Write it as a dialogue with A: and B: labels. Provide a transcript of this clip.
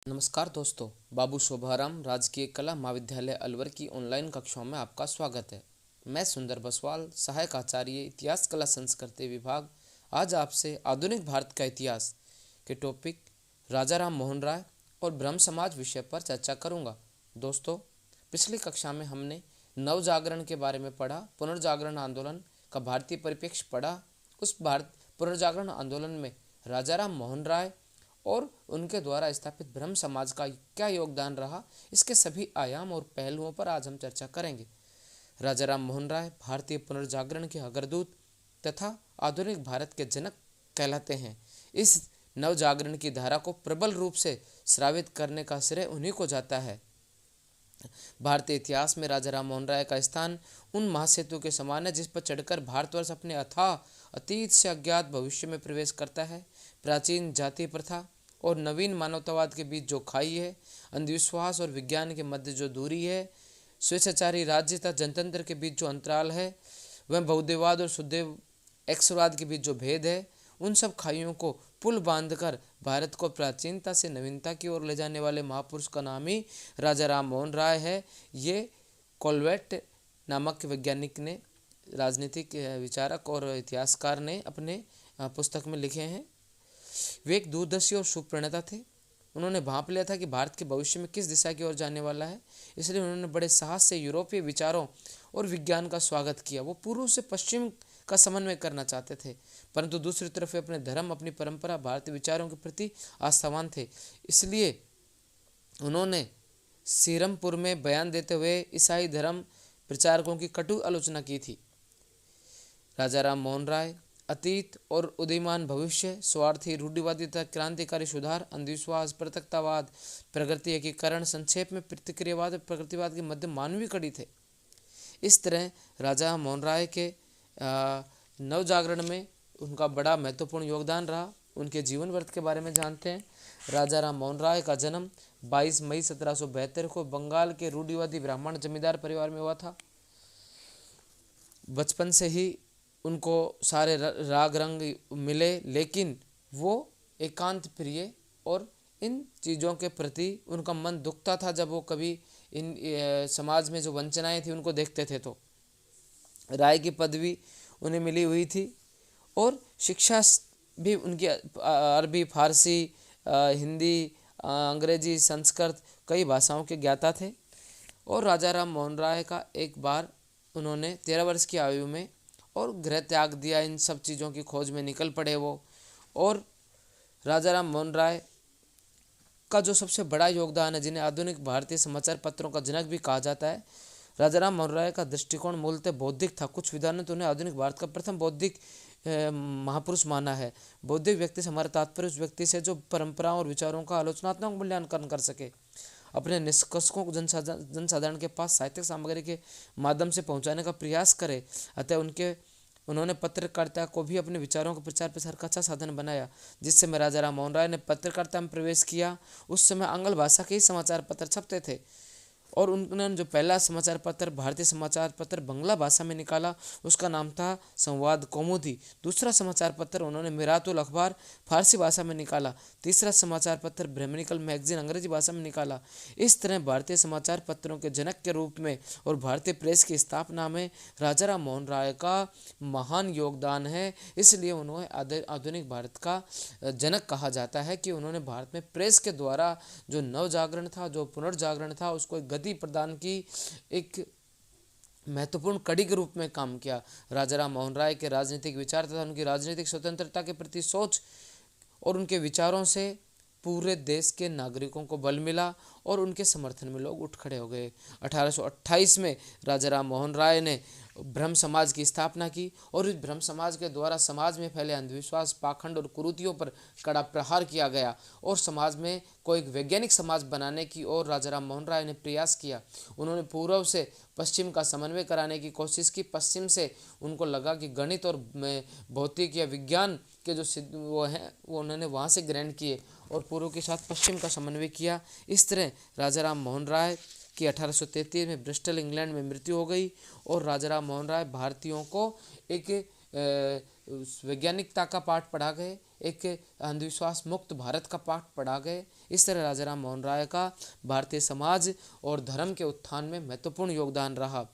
A: नमस्कार दोस्तों, बाबू शोभाराम राजकीय कला महाविद्यालय अलवर की ऑनलाइन कक्षाओं में आपका स्वागत है। मैं सुंदर बसवाल, सहायक आचार्य इतिहास कला संस्कृति विभाग, आज आपसे आधुनिक भारत का इतिहास के टॉपिक राजा राम मोहन राय और ब्रह्म समाज विषय पर चर्चा करूंगा। दोस्तों, पिछली कक्षा में हमने नव जागरण के बारे में पढ़ा, पुनर्जागरण आंदोलन का भारतीय परिप्रेक्ष्य पढ़ा। उस भारत पुनर्जागरण आंदोलन में राजा राम मोहन राय और उनके द्वारा स्थापित ब्रह्म समाज का क्या योगदान रहा, इसके सभी आयाम और पहलुओं पर आज हम चर्चा करेंगे। राजा राम मोहन राय भारतीय पुनर्जागरण के अग्रदूत तथा आधुनिक भारत के जनक कहलाते हैं। इस नव जागरण की धारा को प्रबल रूप से श्रावित करने का श्रेय उन्हीं को जाता है। भारतीय इतिहास में राजा राम मोहन राय का स्थान उन महासेतु के समान है जिस पर चढ़कर भारतवर्ष अपने अथाह अतीत से अज्ञात भविष्य में प्रवेश करता है। प्राचीन जाति प्रथा और नवीन मानवतावाद के बीच जो खाई है, अंधविश्वास और विज्ञान के मध्य जो दूरी है, स्वेच्छाचारी राज्य तथा जनतंत्र के बीच जो अंतराल है, वह बहुदेववाद और शुद्धदेव एक्सवाद के बीच जो भेद है, उन सब खाइयों को पुल बांधकर भारत को प्राचीनता से नवीनता की ओर ले जाने वाले महापुरुष का नाम ही राजा राम मोहन राय है। ये कोलवेट नामक वैज्ञानिक ने, राजनीतिक विचारक और इतिहासकार ने अपने पुस्तक में लिखे हैं। वे एक दूरदर्शी और सुप्रणेता थे। उन्होंने भांप लिया था कि भारत के भविष्य में किस दिशा की ओर जाने वाला है, इसलिए उन्होंने बड़े साहस से यूरोपीय विचारों और विज्ञान का स्वागत किया। वो पूर्व से पश्चिम का समन्वय करना चाहते थे, परंतु दूसरी तरफ वे अपने धर्म, अपनी परंपरा, भारतीय विचारों के प्रति आस्थावान थे। इसलिए उन्होंने सीरमपुर में बयान देते हुए ईसाई धर्म प्रचारकों की कटु आलोचना की थी। राजा राम मोहन राय अतीत और उदीयमान भविष्य, स्वार्थी, रूढ़िवादी तथा क्रांतिकारी सुधार, अंधविश्वास, पृथकतावाद, प्रगति एकीकरण, संक्षेप में प्रतिक्रियावाद और प्रकृतिवाद के मध्य मानवीय कड़ी थे। इस तरह राजा मोहन राय के नव जागरण में उनका बड़ा महत्वपूर्ण योगदान रहा। उनके जीवन वर्त के बारे में जानते हैं। राजा राम मोहन राय का जन्म 22 मई 1772 को बंगाल के रूढ़िवादी ब्राह्मण जमींदार परिवार में हुआ था। बचपन से ही उनको सारे राग रंग मिले, लेकिन वो एकांत प्रिय और इन चीज़ों के प्रति उनका मन दुखता था जब वो कभी इन समाज में जो वंचनाएं थी उनको देखते थे। तो राय की पदवी उन्हें मिली हुई थी और शिक्षा भी उनकी अरबी, फारसी, हिंदी, अंग्रेजी, संस्कृत कई भाषाओं के ज्ञाता थे। और राजा राम मोहन राय का एक बार उन्होंने 13 वर्ष की आयु में और गृह त्याग दिया। इन सब चीज़ों की खोज में निकल पड़े वो। और राजा राम मोहन राय का जो सबसे बड़ा योगदान है, जिन्हें आधुनिक भारतीय समाचार पत्रों का जनक भी कहा जाता है, राजा राम मोहन राय का दृष्टिकोण मूलतः बौद्धिक था। कुछ विद्वानों ने तो उन्हें आधुनिक भारत का प्रथम बौद्धिक महापुरुष माना है। बौद्धिक व्यक्ति से हमारा तात्पर्य उस व्यक्ति से जो परंपराओं और विचारों का आलोचनात्मक मूल्यांकन कर सके, अपने निष्कर्षों को जनसाधारण के पास साहित्यिक सामग्री के माध्यम से पहुंचाने का प्रयास करे। अतः उन्होंने पत्रकारिता को भी अपने विचारों के प्रचार प्रसार का अच्छा साधन बनाया। जिस समय राजा राम मोहन राय ने पत्रकारिता में प्रवेश किया, उस समय आंग्ल भाषा के ही समाचार पत्र छपते थे और उन्होंने जो पहला समाचार पत्र, भारतीय समाचार पत्र बंगला भाषा में निकाला, उसका नाम था संवाद कौमुदी। दूसरा समाचार पत्र उन्होंने मिरातुल अखबार फारसी भाषा में निकाला। तीसरा समाचार पत्र ब्रह्मनिकल मैगजीन अंग्रेजी भाषा में निकाला। इस तरह भारतीय समाचार पत्रों के जनक के रूप में और भारतीय प्रेस की स्थापना में राजा राम मोहन राय का महान योगदान है। इसलिए उन्हें आधुनिक भारत का जनक कहा जाता है कि उन्होंने भारत में प्रेस के द्वारा जो नव जागरण था, जो पुनर्जागरण था, उसको एक गति प्रदान की, एक महत्वपूर्ण कड़ी के रूप में काम किया। राजा राम मोहन राय के राजनीतिक विचार तथा उनकी राजनीतिक स्वतंत्रता के प्रति सोच और उनके विचारों से पूरे देश के नागरिकों को बल मिला और उनके समर्थन में लोग उठ खड़े हो गए। 1828 में राजा राम मोहन राय ने ब्रह्म समाज की स्थापना की और इस ब्रह्म समाज के द्वारा समाज में फैले अंधविश्वास, पाखंड और कुरीतियों पर कड़ा प्रहार किया गया और समाज में को एक वैज्ञानिक समाज बनाने की ओर राजा राम मोहन राय ने प्रयास किया। उन्होंने पूर्व से पश्चिम का समन्वय कराने की कोशिश की। पश्चिम से उनको लगा कि गणित और भौतिक या विज्ञान के जो वो हैं वो उन्होंने वहाँ से ग्रहण किए और पूर्व के साथ पश्चिम का समन्वय किया। इस तरह राजा राम मोहन राय की 1833 में ब्रिस्टल इंग्लैंड में मृत्यु हो गई और राजा राम मोहन राय भारतीयों को एक वैज्ञानिकता का पाठ पढ़ा गए, एक अंधविश्वास मुक्त भारत का पाठ पढ़ा गए। इस तरह राजा राम मोहन राय का भारतीय समाज और धर्म के उत्थान में महत्वपूर्ण योगदान रहा।